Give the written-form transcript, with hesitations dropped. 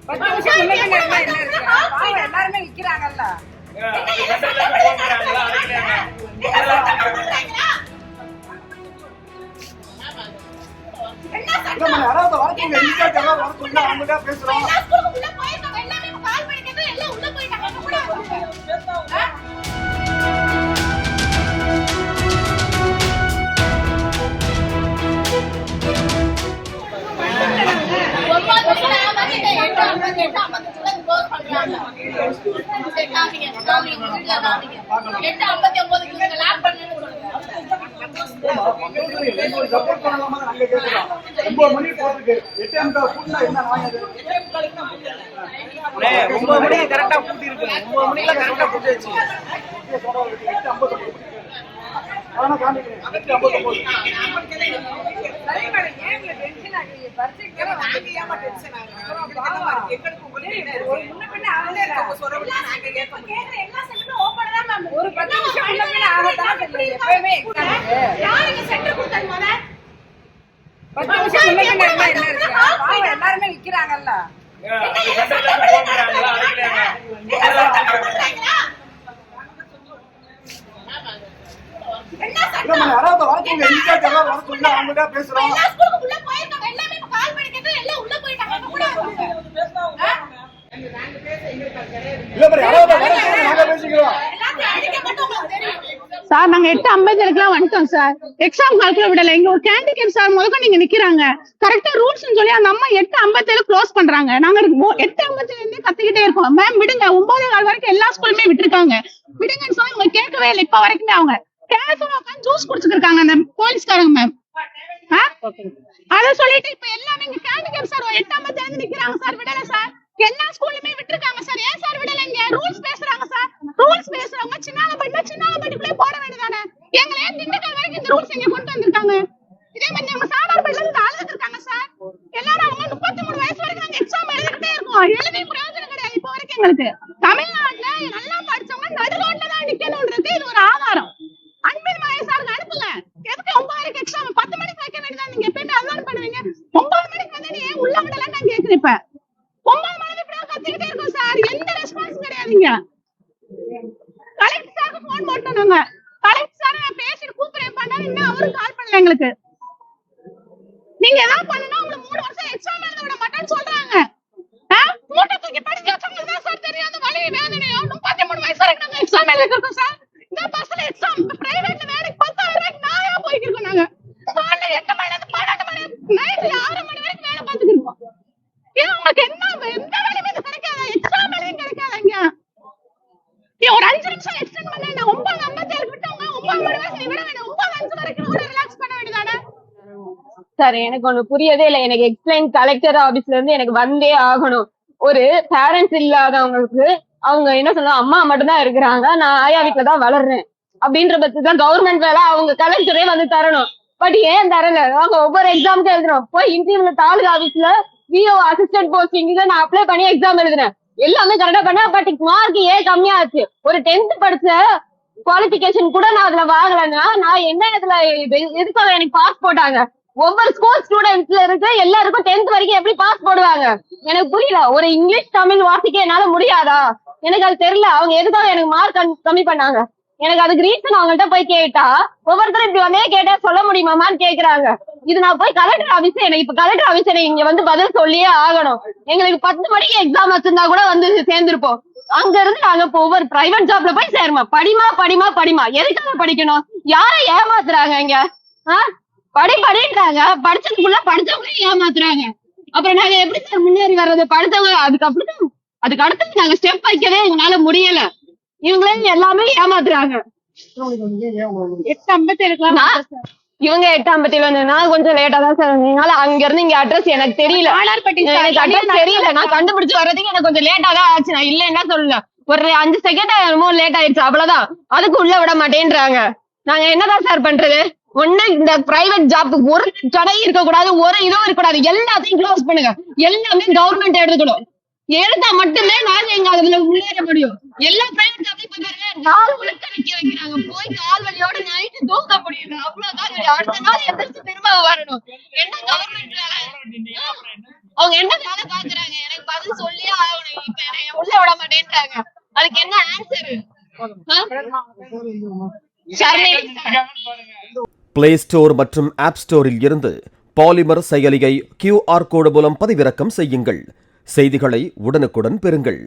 10 நிமிஷம் முன்ன பின்ன என்ன இருக்கு? பாவம் எல்லாருமே நிக்கிறாங்கல்ல. ஒரு 10 நிமிஷம் முன்ன பின்ன ஆகத்தான் எப்பயுமே 10 நிமிஷம் முன்ன பின்ன என்ன இருக்கு? பாவம் எல்லாருமே நிக்கிறாங்கல்ல. பேசுறோம் சார். நாங்க 8:50 வந்துட்டோம் சார். எக்ஸாம் காலத்துல விடல. எங்க ஒரு கேண்டிடேட் சார் முதல்ல நீங்க நிக்கிறாங்க. கரெக்டா ரூல்ஸ் சொல்லி அந்த அம்மா 8:57 க்ளோஸ் பண்றாங்க. நாங்க 8:57 கத்திக்கிட்டே இருக்கோம். மேம் விடுங்க, 9:15 வரைக்கும் எல்லா ஸ்கூலுமே விட்டுருக்காங்க, விடுங்கன்னு சொல்லி அவங்க கேட்கவே இல்லை. இப்ப வரைக்குமே அவங்க கேஷுவலா உட்காந்து ஜூஸ் குடிச்சிருக்காங்க அந்த போலீஸ்காரங்க மேம். அத சொல்லிட்டு இப்ப எல்லாமே இங்க கேண்டிடேட் சார் 8:57 நிக்கிறாங்க சார். விடல சார். எல்லா ஸ்கூலுமே விட்டுருக்காங்க சார். ஏன் சார் விடலைங்க? ரூல்ஸ் பேசுறாங்க சார். ரூல்ஸ் பேசுறவங்க சின்னாலப்பட்டிக்குள்ளே போட வேண்டியதானே? எங்களை திண்டுக்கல் வரைக்கும் இந்த ரூல்ஸ் இங்க கொண்டு வந்திருக்காங்க. இதே மாதிரி அவங்க சாதாரண அழுதுட்டு இருக்காங்க சார். எல்லாரும் அவங்க 33 வயசு வரைக்கும் நாங்க எக்ஸாம் எழுதிக்கிட்டே இருக்கோம். எழுதி பிரயோஜனம் கிடையாது இப்ப வரைக்கும். எங்களுக்கு தமிழ்நாட்டுல நல்லா படிச்சவங்க நடு ரோட்ல தான் நிக்கணும்ன்றது இது ஒரு ஆதாரம். அன்பின் மகேசாருக்கு அனுப்புங்க. எதுக்கு 9 எக்ஸாம் 10 மணிக்கு வைக்க வேண்டியதான்? நீங்க எப்பயுமே அதுதான் பண்ணுவீங்க. 9 மணிக்கு வந்து ஏன் உள்ள விடல நான் கேக்குறேன். இப்ப 9 மணிக்கு கத்திக்கிட்டே இருக்கும் சார். எந்த ரெஸ்பான்ஸ் கிடையாதுங்க. கலெக்டர் சாருக்கு போன் போட்டோம் நாங்க. கலெக்டர் சார் நான் பேசிட்டு கூப்பிடுறேன் பண்ணாரு. இன்னும் அவரு கால் பண்ணல எங்களுக்கு. நீங்க ஏதாவது பண்ணணும், உங்களுக்கு 3 வருஷம் எக்ஸாம் எழுத விட மாட்டேன்னு சொல்றாங்க. மூட்டை தூக்கி படிக்க வச்சவங்களுக்கு தான் சார் தெரியும் அந்த வலி வேதனையோ. 33 வயசு வரைக்கும் நாங்க எக்ஸாம் எழுதிருக்கோம் சார். இந்த பஸ்ல எக்ஸாம் பிரைவேட்ல வேலைக்கு 10,000 ரூபாய்க்கு நாயா போய்க்கு இருக்கோம் நாங்க. காலைல 8 மணில இருந்து 12 மணி நைட்ல 6 மணி வரைக்கும் வேலை பார்த்துட்டு இருக்கோம். ஏன் உங்களுக்கு என்ன எந்த வேலையுமே கிடைக்காத? எக்ஸாம் எழுதி கிடைக்காதங்க. ஒரு 5 நிமிஷம் எக்ஸ்டெண்ட் பண்ண 9:57 விட்டவங்க 9 மணி வரைக்கும் விட வேண்டாம். 9:05 வரைக்கும் கூட ரிலாக்ஸ் பண்ண வேண்டியதானே சார்? எனக்கு ஒண்ணு புரியவே இல்லை. எனக்கு எக்ஸ்பிளைன் கலெக்டர் ஆபீஸ்ல இருந்து எனக்கு வந்தே ஆகணும். ஒரு பேரண்ட்ஸ் இல்லாதவங்களுக்கு அவங்க என்ன சொல்லுவாங்க, அம்மா மட்டும் தான் இருக்கிறாங்க, நான் ஆயா வீட்டுல தான் வளர்றேன் அப்படின்ற பட்சத்துல கவர்மெண்ட் வேலை அவங்க கலெக்டரே வந்து தரணும். பட் ஏன் தரல? அவங்க ஒவ்வொரு எக்ஸாமுக்கு எழுதுறோம். போய் இன்டர்வியூல தாலுகா ஆபீஸ்ல விஓ அசிஸ்டன்ட் போஸ்டிங் நான் அப்ளை பண்ணி எக்ஸாம் எழுதுனேன். எல்லாமே கரெக்டா பண்ண. பட் மார்க் ஏன் கம்மியா ஆச்சு? ஒரு 10th படிச்ச குவாலிபிகேஷன் கூட நான் அதுல வாங்கலன்னா நான் என்ன இதுல எதுக்காக எனக்கு பாஸ் போட்டாங்க? ஒவ்வொரு ஸ்கூல் ஸ்டூடெண்ட்ஸ்ல இருக்கு எல்லாருக்கும் 10th வரைக்கும் எப்படி பாஸ் போடுவாங்க? எனக்கு புரியல. ஒரு இங்கிலீஷ் தமிழ் வாசிக்க என்னால முடியாதா? எனக்கு அது தெரியல. அவங்க எதுக்காக எனக்கு மார்க் கம்மி பண்ணாங்க? எனக்கு அதுக்கு ரீசன் அவங்கள்ட்ட போய் கேட்டா ஒவ்வொருத்தரும் இப்படி வந்தே கேட்டா சொல்ல முடியுமான்னு கேக்குறாங்க. இது நான் போய் கலெக்டர் ஆபீஸ், எனக்கு இப்ப கலெக்டர் ஆபீஸ் இங்க வந்து பதில் சொல்லியே ஆகணும். எங்களுக்கு 10 மணிக்கு எக்ஸாம் வச்சிருந்தா கூட வந்து சேர்ந்திருப்போம். அங்க இருந்து நாங்க இப்போ ஒவ்வொரு பிரைவேட் ஜாப்ல போய் சேருமா? படிமா எதுக்காக படிக்கணும்? யாரை ஏமாத்துறாங்க இங்க? படின்றாங்க. படிச்சதுக்குள்ள படிச்சவங்களே ஏமாத்துறாங்க. அப்புறம் நாங்க எப்படி சார் முன்னேறி வர்றது? படிச்சவங்க அதுக்கு அடுத்து நாங்க ஸ்டெப் வைக்கவே எங்களால முடியல. இவங்களே எல்லாமே ஏமாத்துறாங்க. 8:57 இவங்க 8:57 நான் கொஞ்சம் லேட்டா தான் சார். அதனால அங்க இருந்து இங்க அட்ரஸ் எனக்கு தெரியல. எனக்கு அட்ரஸ் தெரியல. நான் கண்டுபிடிச்சு வர்றதுக்கு எனக்கு கொஞ்சம் லேட்டா தான் ஆச்சு. நான் இல்லைன்னா சொல்லல. ஒரு 5 செகண்ட் என்னமோ லேட் ஆயிடுச்சு, அவ்வளவுதான். அதுக்கு உள்ள விட மாட்டேன்றாங்க. நாங்க என்னதான் சார் பண்றது? ஒண்ணு இந்த பிரைவேட் ஜாப் ஒரு கடை இருக்க கூடாது, ஒரு இதுவும் இருக்கக்கூடாது. எல்லாத்தையும் க்ளோஸ் பண்ணுங்க. எல்லாமே கவர்மெண்ட் எடுத்துக்கணும். எடுத்தா மட்டுமே நாங்க எங்க அதுல முன்னேற முடியும். எல்லா பிரைவேட் ஜாப்லயும் பாருங்க, நாள் முழுக்க நிக்க வைக்கிறாங்க. போய் கால் வலியோட நைட்டு தூக்க முடியுது. அவ்வளவுதான். அடுத்த நாள் எந்திரிச்சு திரும்ப வரணும். என்ன கவர்மெண்ட் வேலை? அவங்க என்ன வேலை பாக்குறாங்க? எனக்கு பதில் சொல்லி விட மாட்டேன்றாங்க. அதுக்கு என்ன ஆன்சர்? பிளே ஸ்டோர் மற்றும் ஆப் ஸ்டோரில் இருந்து பாலிமர் செயலியை QR கோடு மூலம் பதிவிறக்கம் செய்யுங்கள். செய்திகளை உடனுக்குடன் பெறுங்கள்.